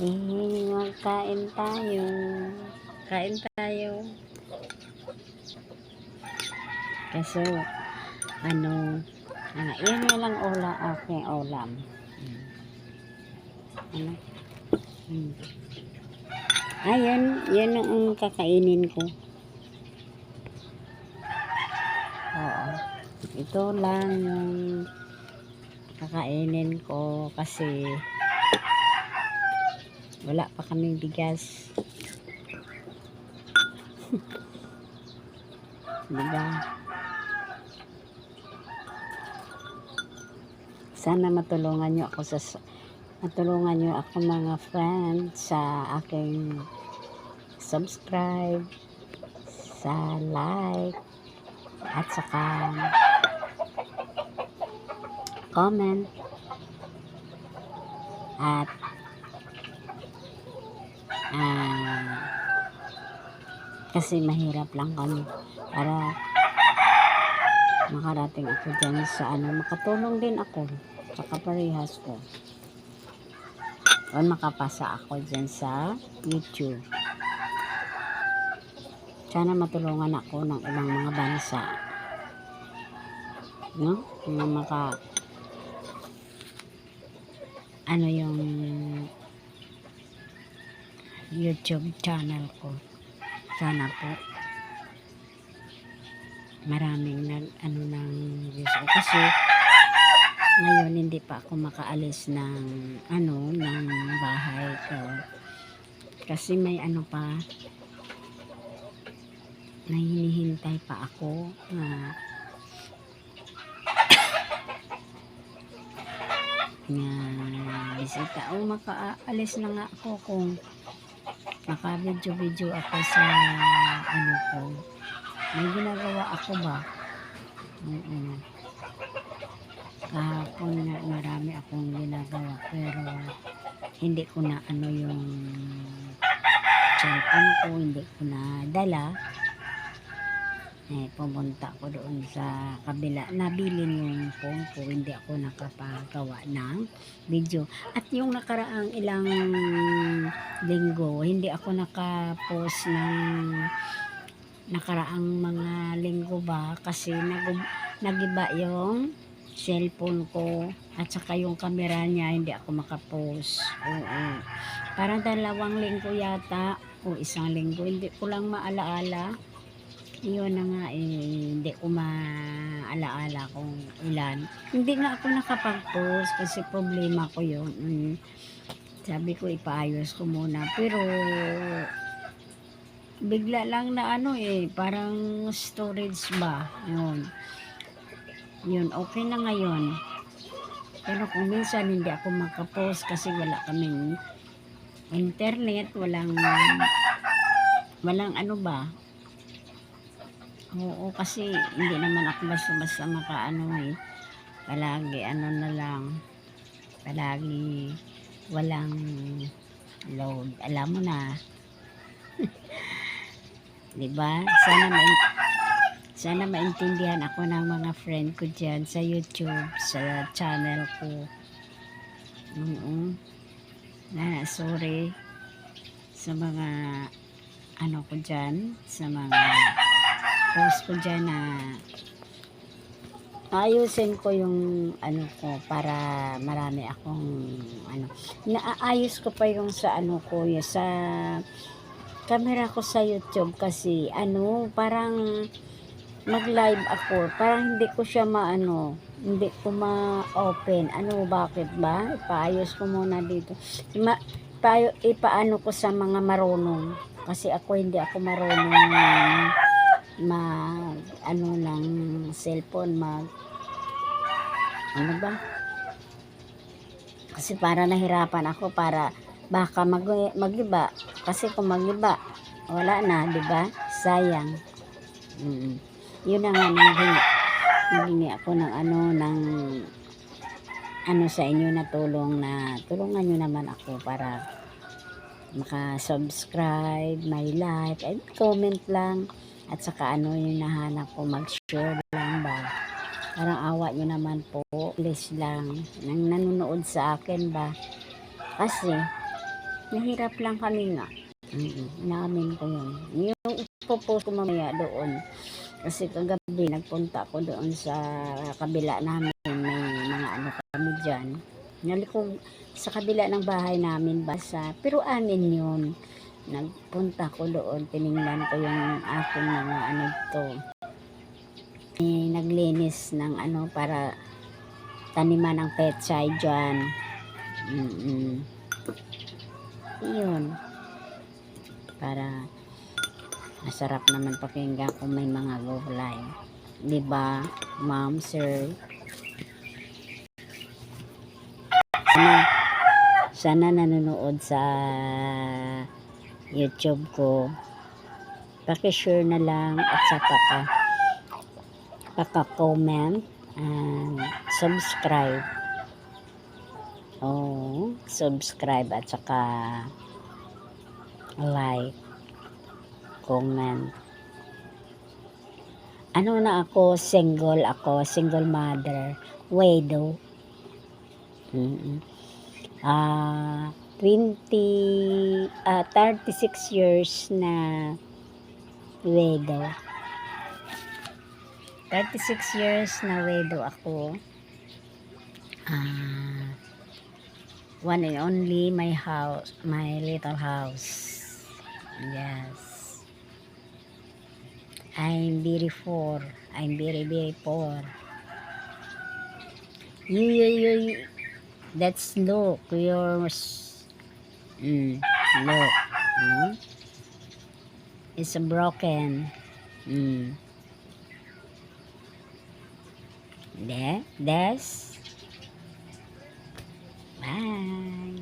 Magkain tayo. Kain tayo. Kaso, yan lang aking ulam. Yan ang kakainin ko. Oo. Ito lang yung kakainin ko kasi wala pa kaming bigas. Diba? Sana matulungan nyo ako mga friends sa aking subscribe, sa like, at saka comment, at kasi mahirap lang kami para makarating ako dyan sa makatulong din ako sa kaparehas ko o makapasa ako dyan sa YouTube. Sana matulungan ako ng ibang mga bansa, no? Yung YouTube channel ko, sana po maraming ng views ko kasi ngayon hindi pa ako makaalis ng bahay ko kasi may pa na hinihintay pa ako na bisita. Makaalis na nga ako kung naka-video ako sa ko. May ginagawa ako ba? Kahapon na marami akong ginagawa pero hindi ko na yung cellphone ko, hindi ko na dala. Pumunta ko doon sa kabila, nabilin yung phone ko, hindi ako nakapagawa ng video. At yung nakaraang ilang linggo, hindi ako nakapost ng nakaraang mga linggo ba kasi nagiba yung cellphone ko at saka yung camera niya, hindi ako makapost. Parang 2 linggo yata o 1 linggo, hindi ko lang maalaala. Yun na nga hindi ko maalaala kung ilan. Hindi nga ako nakapag-post kasi problema ko yun. Sabi ko ipaayos ko muna pero bigla lang na parang storage ba yun okay na ngayon pero kung minsan hindi ako makapost kasi wala kaming internet, walang oo kasi hindi naman ako basta palagi palagi walang load, alam mo na. Diba? Sana maintindihan ako ng mga friend ko dyan sa YouTube, sa channel ko. Sorry sa mga ko dyan, sa mga post ko dyan na ayusin ko yung ko para marami akong naayos ko pa yung sa ko yung sa camera ko sa YouTube kasi parang mag-live ako, parang hindi ko siya hindi ko ma-open. Bakit ba? Ipaayos ko muna dito. Ipaano ko sa mga marunong kasi hindi ako marunong ng cellphone kasi para nahirapan ako para baka magiba kasi kung magiba wala na, diba? Sayang. Yun na nga naghingi ako ng sa inyo na tulungan nyo naman ako para maka-subscribe, may like, and comment lang. At saka yung nahanap ko, mag-share lang ba. Parang awa nyo naman po. Please lang. Nang nanonood sa akin ba. Kasi, Nahirap lang kami nga. Namin ko yun. Yung ipopost ko mamaya doon. Kasi kagabi nagpunta ako doon sa kabila namin. May mga ano kami dyan. Nalikong sa kabila ng bahay namin basa. Pero amin yun. Nagpunta ko doon. Tiningnan ko yung aking mga ano to. Naglinis ng ano para taniman ng petsay dyan. Yun. Para masarap naman pakinggan kung may mga gulay. Diba, ma'am, sir? Sana nanonood sa YouTube ko. Paki-share na lang at saka paka-comment and subscribe. Subscribe at saka like, comment. Ano na ako, single mother, widow. 36 years na widow. 36 years na widow ako. One and only my house, my little house. Yes. I'm very poor. I'm very, very poor. You. That's look. Yours. Look. It's broken. That's. Bye.